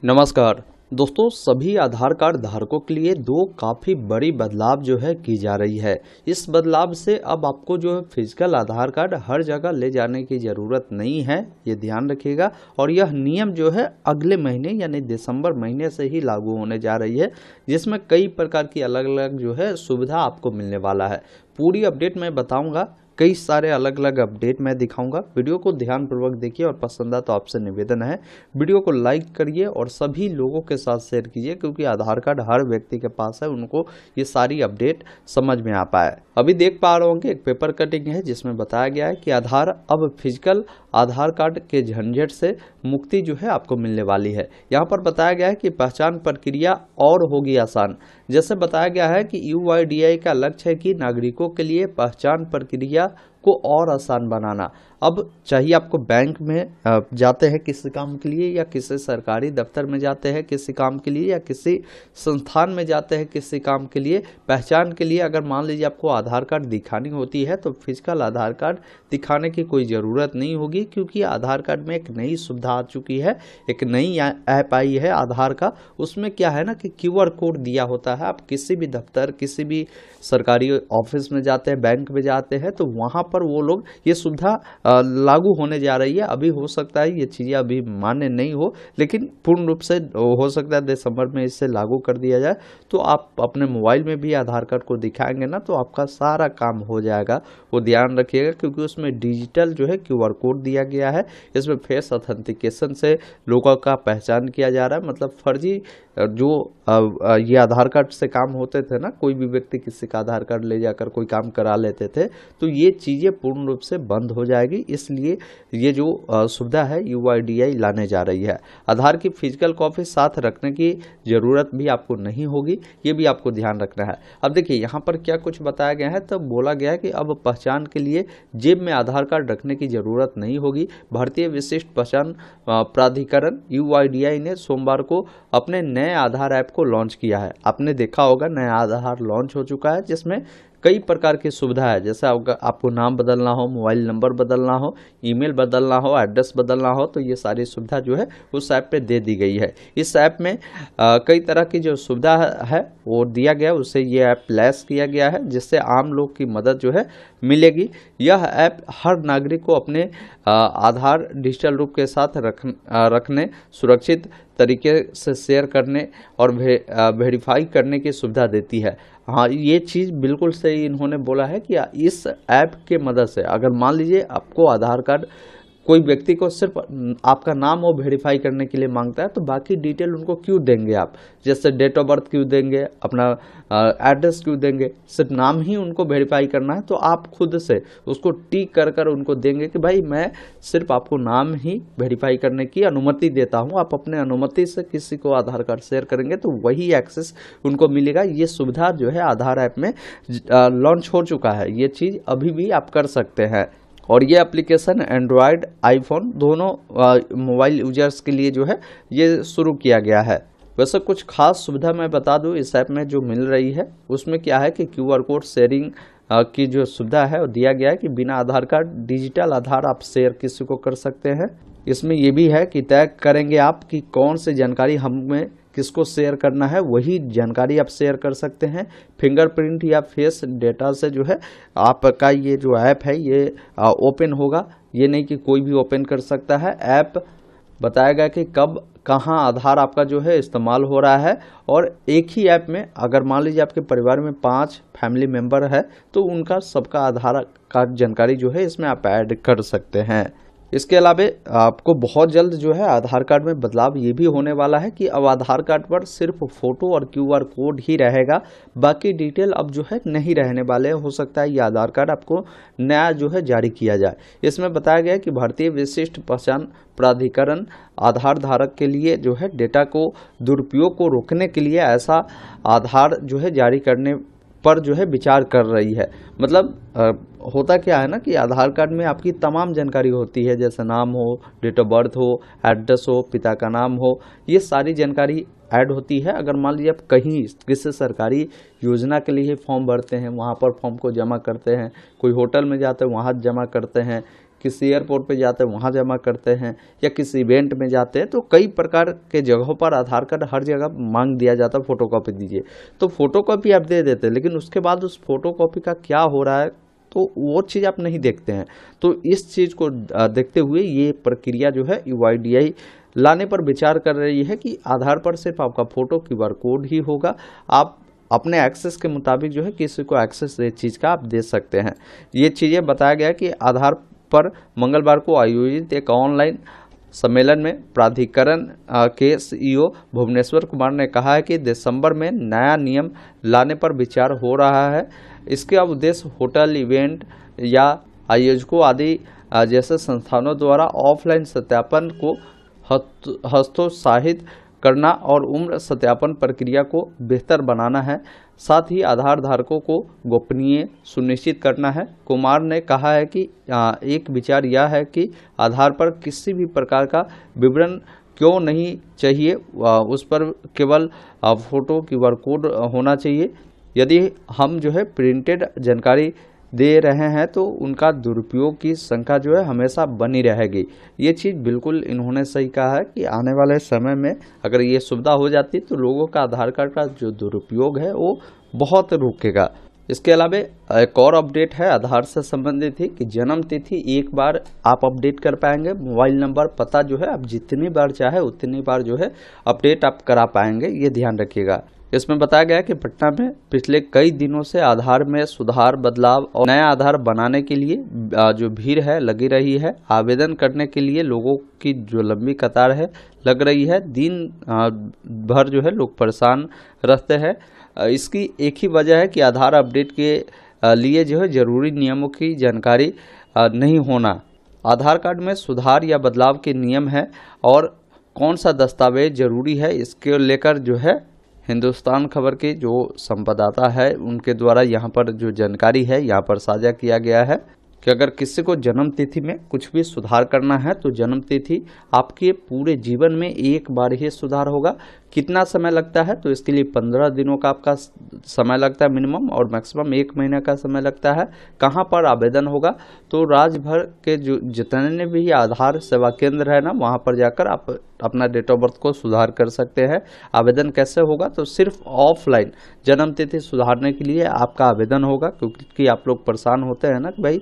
नमस्कार दोस्तों, सभी आधार कार्ड धारकों के लिए दो काफ़ी बड़ी बदलाव जो है की जा रही है। इस बदलाव से अब आपको जो है फिजिकल आधार कार्ड हर जगह ले जाने की ज़रूरत नहीं है, ये ध्यान रखिएगा। और यह नियम जो है अगले महीने यानी दिसंबर महीने से ही लागू होने जा रही है, जिसमें कई प्रकार की अलग अलग जो है सुविधा आपको मिलने वाला है। पूरी अपडेट मैं बताऊँगा, कई सारे अलग अलग अपडेट मैं दिखाऊंगा। वीडियो को ध्यानपूर्वक देखिए और पसंद आए तो आपसे निवेदन है वीडियो को लाइक करिए और सभी लोगों के साथ शेयर कीजिए, क्योंकि आधार कार्ड हर व्यक्ति के पास है, उनको ये सारी अपडेट समझ में आ पाए। अभी देख पा रहे होंगे एक पेपर कटिंग है जिसमें बताया गया है कि आधार अब फिजिकल आधार कार्ड के झंझट से मुक्ति जो है आपको मिलने वाली है। यहाँ पर बताया गया है कि पहचान प्रक्रिया और होगी आसान। जैसे बताया गया है कि यूआईडीआई का लक्ष्य है कि नागरिकों के लिए पहचान प्रक्रिया को और आसान बनाना। अब चाहिए आपको बैंक में जाते हैं किसी काम के लिए, या किसी सरकारी दफ्तर में जाते हैं किसी काम के लिए, या किसी संस्थान में जाते हैं किसी काम के लिए, पहचान के लिए अगर मान लीजिए आपको आधार कार्ड दिखानी होती है तो फिजिकल आधार कार्ड दिखाने की कोई ज़रूरत नहीं होगी, क्योंकि आधार कार्ड में एक नई सुविधा आ चुकी है, एक नई ऐप आई है आधार का। उसमें क्या है ना कि क्यूआर कोड दिया होता है। आप किसी भी दफ्तर, किसी भी सरकारी ऑफिस में जाते हैं, बैंक में जाते हैं, तो वहाँ पर वो लोग ये सुविधा लागू होने जा रही है। अभी हो सकता है ये चीज़ें अभी मान्य नहीं हो, लेकिन पूर्ण रूप से हो सकता है दिसंबर में इसे लागू कर दिया जाए। तो आप अपने मोबाइल में भी आधार कार्ड को दिखाएंगे ना, तो आपका सारा काम हो जाएगा। वो ध्यान रखिएगा, क्योंकि उसमें डिजिटल जो है क्यूआर कोड दिया गया है। इसमें फेस ऑथेंटिकेशन से लोगों का पहचान किया जा रहा है। मतलब फर्जी जो ये आधार कार्ड से काम होते थे ना, कोई भी व्यक्ति किसी का आधार कार्ड ले जाकर कोई काम करा लेते थे, तो ये चीज़ें पूर्ण रूप से बंद हो जाएगी। इसलिए ये जो सुविधा है यूआईडीआई लाने जा रही है। आधार की फिजिकल कॉपी साथ रखने की ज़रूरत भी आपको नहीं होगी, ये भी आपको ध्यान रखना है। अब देखिए यहाँ पर क्या कुछ बताया गया है, तो बोला गया है कि अब पहचान के लिए जेब में आधार कार्ड रखने की ज़रूरत नहीं होगी। भारतीय विशिष्ट पहचान प्राधिकरण यूआईडीआई ने सोमवार को अपने नए आधार ऐप को लॉन्च किया है। आपने देखा होगा नया आधार लॉन्च हो चुका है, जिसमें कई प्रकार की सुविधा है। जैसे आपको नाम बदलना हो, मोबाइल नंबर बदलना हो, ईमेल बदलना हो, एड्रेस बदलना हो, तो ये सारी सुविधा जो है उस ऐप पे दे दी गई है। इस ऐप में कई तरह की जो सुविधा है वो दिया गया है, उससे ये ऐप लैस किया गया है, जिससे आम लोग की मदद जो है मिलेगी। यह ऐप हर नागरिक को अपने आधार डिजिटल रूप के साथ रखने, सुरक्षित तरीके से शेयर करने और वेरीफाई करने की सुविधा देती है। हाँ, ये चीज़ बिल्कुल सही इन्होंने बोला है कि इस ऐप के मदद से अगर मान लीजिए आपको आधार कार्ड कोई व्यक्ति को सिर्फ आपका नाम वो वेरीफाई करने के लिए मांगता है, तो बाकी डिटेल उनको क्यों देंगे आप? जैसे डेट ऑफ बर्थ क्यों देंगे, अपना एड्रेस क्यों देंगे? सिर्फ नाम ही उनको वेरीफाई करना है, तो आप खुद से उसको टिक कर कर उनको देंगे कि भाई मैं सिर्फ आपको नाम ही वेरीफाई करने की अनुमति देता हूँ। आप अपने अनुमति से किसी को आधार कार्ड शेयर करेंगे तो वही एक्सेस उनको मिलेगा। ये सुविधा जो है आधार ऐप में लॉन्च हो चुका है। ये चीज़ अभी भी आप कर सकते हैं, और ये एप्लीकेशन एंड्रॉयड, आईफोन दोनों मोबाइल यूजर्स के लिए जो है ये शुरू किया गया है। वैसे कुछ खास सुविधा मैं बता दूं इस ऐप में जो मिल रही है, उसमें क्या है कि क्यूआर कोड शेयरिंग की जो सुविधा है वो दिया गया है कि बिना आधार कार्ड डिजिटल आधार आप शेयर किसी को कर सकते हैं। इसमें ये भी है कि तय करेंगे आप कि कौन सी जानकारी हमें किसको शेयर करना है, वही जानकारी आप शेयर कर सकते हैं। फिंगरप्रिंट या फेस डेटा से जो है आपका ये जो ऐप है ये ओपन होगा, ये नहीं कि कोई भी ओपन कर सकता है। ऐप बताएगा कि कब कहाँ आधार आपका जो है इस्तेमाल हो रहा है, और एक ही ऐप में अगर मान लीजिए आपके परिवार में 5 फैमिली मेम्बर है तो उनका सबका आधार कार्ड जानकारी जो है इसमें आप ऐड कर सकते हैं। इसके अलावा आपको बहुत जल्द जो है आधार कार्ड में बदलाव ये भी होने वाला है कि अब आधार कार्ड पर सिर्फ फोटो और क्यूआर कोड ही रहेगा, बाकी डिटेल अब जो है नहीं रहने वाले। हो सकता है ये आधार कार्ड आपको नया जो है जारी किया जाए। इसमें बताया गया है कि भारतीय विशिष्ट पहचान प्राधिकरण आधार धारक के लिए जो है डेटा को दुरुपयोग को रोकने के लिए ऐसा आधार जो है जारी करने पर जो है विचार कर रही है। मतलब होता क्या है ना कि आधार कार्ड में आपकी तमाम जानकारी होती है, जैसे नाम हो, डेट ऑफ बर्थ हो, एड्रेस हो, पिता का नाम हो, ये सारी जानकारी ऐड होती है। अगर मान लीजिए आप कहीं किसी सरकारी योजना के लिए फॉर्म भरते हैं, वहाँ पर फॉर्म को जमा करते हैं, कोई होटल में जाते हैं वहाँ जमा करते हैं, किसी एयरपोर्ट पे जाते हैं वहाँ जमा करते हैं, या किसी इवेंट में जाते हैं, तो कई प्रकार के जगहों पर आधार कार्ड हर जगह मांग दिया जाता है, फ़ोटोकॉपी दीजिए। तो फ़ोटोकॉपी आप दे देते हैं, लेकिन उसके बाद उस फ़ोटोकॉपी का क्या हो रहा है तो वो चीज़ आप नहीं देखते हैं। तो इस चीज़ को देखते हुए ये प्रक्रिया जो है UIDAI लाने पर विचार कर रही है कि आधार पर सिर्फ आपका फ़ोटो QR कोड ही होगा। आप अपने एक्सेस के मुताबिक जो है किसी को एक्सेस इस चीज़ का आप दे सकते हैं। ये चीज़ें बताया गया कि आधार पर मंगलवार को आयोजित एक ऑनलाइन सम्मेलन में प्राधिकरण के CEO भुवनेश्वर कुमार ने कहा है कि दिसंबर में नया नियम लाने पर विचार हो रहा है। इसका उद्देश्य होटल, इवेंट या आयोजकों आदि जैसे संस्थानों द्वारा ऑफलाइन सत्यापन को हस्तोत्साहित करना और उम्र सत्यापन प्रक्रिया को बेहतर बनाना है। साथ ही आधार धारकों को गोपनीय सुनिश्चित करना है। कुमार ने कहा है कि एक विचार यह है कि आधार पर किसी भी प्रकार का विवरण क्यों नहीं चाहिए, उस पर केवल फ़ोटो QR कोड होना चाहिए। यदि हम जो है प्रिंटेड जानकारी दे रहे हैं तो उनका दुरुपयोग की शंका जो है हमेशा बनी रहेगी। ये चीज़ बिल्कुल इन्होंने सही कहा है कि आने वाले समय में अगर ये सुविधा हो जाती तो लोगों का आधार कार्ड का जो दुरुपयोग है वो बहुत रुकेगा। इसके अलावा एक और अपडेट है आधार से संबंधित ही कि जन्म तिथि एक बार आप अपडेट कर पाएंगे। मोबाइल नंबर, पता जो है आप जितनी बार चाहे उतनी बार जो है अपडेट आप करा पाएंगे, ये ध्यान रखिएगा। इसमें बताया गया कि पटना में पिछले कई दिनों से आधार में सुधार, बदलाव और नया आधार बनाने के लिए जो भीड़ है लगी रही है। आवेदन करने के लिए लोगों की जो लंबी कतार है लग रही है। दिन भर जो है लोग परेशान रहते हैं। इसकी एक ही वजह है कि आधार अपडेट के लिए जो है ज़रूरी नियमों की जानकारी नहीं होना। आधार कार्ड में सुधार या बदलाव के नियम है और कौन सा दस्तावेज ज़रूरी है, इसके लेकर जो है हिंदुस्तान खबर के जो संवाददाता है उनके द्वारा यहाँ पर जो जानकारी है यहाँ पर साझा किया गया है कि अगर किसी को जन्म तिथि में कुछ भी सुधार करना है तो जन्म तिथि आपके पूरे जीवन में एक बार ही सुधार होगा। कितना समय लगता है तो इसके लिए 15 दिनों का आपका समय लगता है मिनिमम, और मैक्सिमम 1 महीने का समय लगता है। कहाँ पर आवेदन होगा तो राज्य भर के जो जितने भी आधार सेवा केंद्र है ना वहाँ पर जाकर आप अपना डेट ऑफ बर्थ को सुधार कर सकते हैं। आवेदन कैसे होगा तो सिर्फ ऑफलाइन जन्म तिथि सुधारने के लिए आपका आवेदन होगा, क्योंकि आप लोग परेशान होते हैं ना कि भाई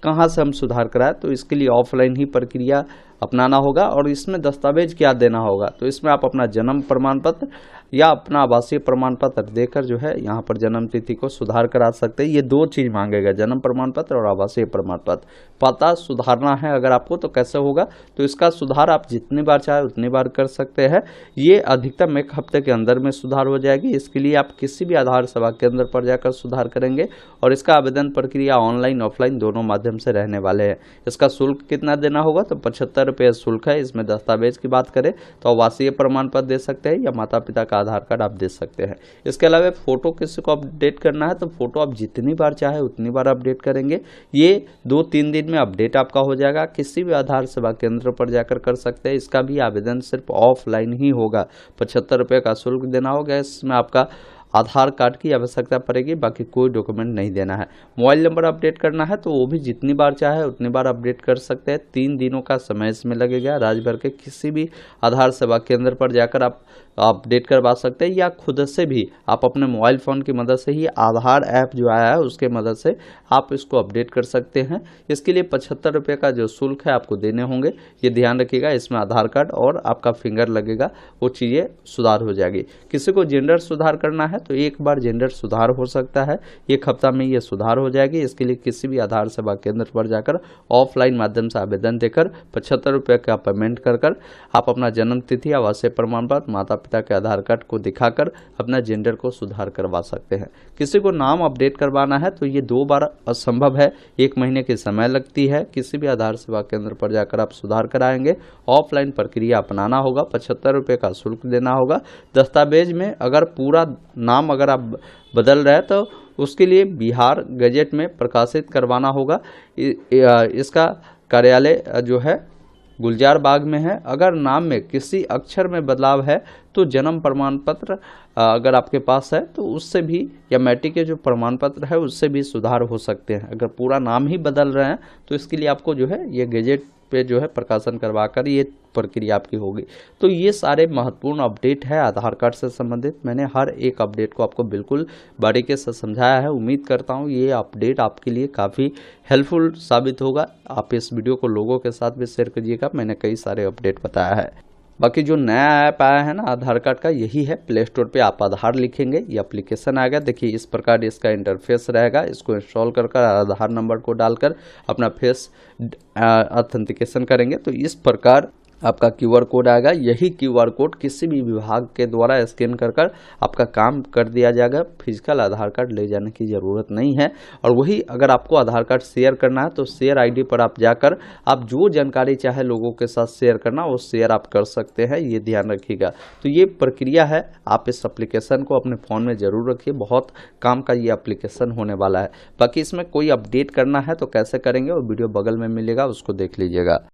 कहाँ से हम सुधार कराएं, तो इसके लिए ऑफलाइन ही प्रक्रिया अपनाना होगा। और इसमें दस्तावेज क्या देना होगा तो इसमें आप अपना जन्म प्रमाण पत्र या अपना आवासीय प्रमाण पत्र देकर जो है यहाँ पर जन्म तिथि को सुधार करा सकते हैं। ये 2 चीज़ मांगेगा, जन्म प्रमाण पत्र और आवासीय प्रमाण पत्र। पता सुधारना है अगर आपको तो कैसे होगा तो इसका सुधार आप जितनी बार चाहे उतनी बार कर सकते हैं। ये अधिकतम 1 हफ्ते के अंदर में सुधार हो जाएगी। इसके लिए आप किसी भी आधार सेवा केंद्र पर जाकर सुधार करेंगे और इसका आवेदन प्रक्रिया ऑनलाइन ऑफलाइन दोनों माध्यम से रहने वाले हैं। इसका शुल्क कितना देना होगा तो 75 रुपये शुल्क है। इसमें दस्तावेज की बात करें तो आवासीय प्रमाण पत्र दे सकते हैं या माता पिता का आधार कार्ड आप दे सकते हैं। इसके अलावा फोटो किसी को अपडेट करना है तो फोटो आप जितनी बार चाहे उतनी बार अपडेट करेंगे। ये 2-3 दिन में अपडेट आपका हो जाएगा। किसी भी आधार सेवा केंद्र पर जाकर कर सकते हैं। इसका भी आवेदन सिर्फ ऑफलाइन ही होगा। 75 रुपये का शुल्क देना होगा। इसमें आपका आधार कार्ड की आवश्यकता पड़ेगी, बाकी कोई डॉक्यूमेंट नहीं देना है। मोबाइल नंबर अपडेट करना है तो वो भी जितनी बार चाहे उतनी बार अपडेट कर सकते हैं। 3 दिनों का समय इसमें लगेगा। राज्य भर के किसी भी आधार सेवा केंद्र पर जाकर आप अपडेट करवा सकते हैं या खुद से भी आप अपने मोबाइल फ़ोन की मदद से ही आधार ऐप जो आया है उसके मदद से आप इसको अपडेट कर सकते हैं। इसके लिए 75 रुपये का जो शुल्क है आपको देने होंगे। ये ध्यान रखिएगा। इसमें आधार कार्ड और आपका फिंगर लगेगा, वो चीज़ें सुधार हो जाएगी। किसी को जेंडर सुधार करना है तो एक बार जेंडर सुधार हो सकता है। 1 हफ्ता में ये सुधार हो जाएगी। इसके लिए किसी भी आधार सेवा केंद्र पर जाकर ऑफलाइन माध्यम से आवेदन देकर 75 रुपये का पेमेंट कर आप अपना जन्म तिथि, आवासीय प्रमाण पत्र, माता पिता के आधार कार्ड को दिखाकर अपना जेंडर को सुधार करवा सकते हैं। किसी को नाम अपडेट करवाना है तो ये 2 बार असंभव है। 1 महीने की समय लगती है। किसी भी आधार सेवा केंद्र पर जाकर आप सुधार कराएंगे। ऑफलाइन प्रक्रिया अपनाना होगा। 75 रुपये का शुल्क देना होगा। दस्तावेज में अगर पूरा नाम अगर आप बदल रहे हैं तो उसके लिए बिहार गजट में प्रकाशित करवाना होगा। इसका कार्यालय जो है गुलजार बाग में है। अगर नाम में किसी अक्षर में बदलाव है तो जन्म प्रमाण पत्र अगर आपके पास है तो उससे भी, या मैट्रिक के जो प्रमाण पत्र है उससे भी सुधार हो सकते हैं। अगर पूरा नाम ही बदल रहे हैं तो इसके लिए आपको जो है ये गेजेट पे जो है प्रकाशन करवाकर ये प्रक्रिया आपकी होगी। तो ये सारे महत्वपूर्ण अपडेट है आधार कार्ड से संबंधित। मैंने हर एक अपडेट को आपको बिल्कुल बारीकी से समझाया है। उम्मीद करता हूँ ये अपडेट आपके लिए काफ़ी हेल्पफुल साबित होगा। आप इस वीडियो को लोगों के साथ भी शेयर करिएगा। मैंने कई सारे अपडेट बताया है। बाकी जो नया ऐप आया है ना आधार कार्ड का, यही है। प्ले स्टोर पे आप आधार लिखेंगे, ये एप्लीकेशन आएगा। देखिए इस प्रकार इसका इंटरफेस रहेगा। इसको इंस्टॉल कर आधार नंबर को डालकर अपना फेस ऑथेंटिकेशन करेंगे तो इस प्रकार आपका QR कोड आएगा। यही QR कोड किसी भी विभाग के द्वारा स्कैन कर आपका काम कर दिया जाएगा। फिजिकल आधार कार्ड ले जाने की ज़रूरत नहीं है। और वही अगर आपको आधार कार्ड शेयर करना है तो शेयर ID पर आप जाकर आप जो जानकारी चाहे लोगों के साथ शेयर करना वो शेयर आप कर सकते हैं, ये ध्यान रखिएगा। तो ये प्रक्रिया है, आप इस एप्लीकेशन को अपने फ़ोन में ज़रूर रखिए। बहुत काम का ये एप्लीकेशन होने वाला है। बाकी इसमें कोई अपडेट करना है तो कैसे करेंगे, वो वीडियो बगल में मिलेगा, उसको देख लीजिएगा।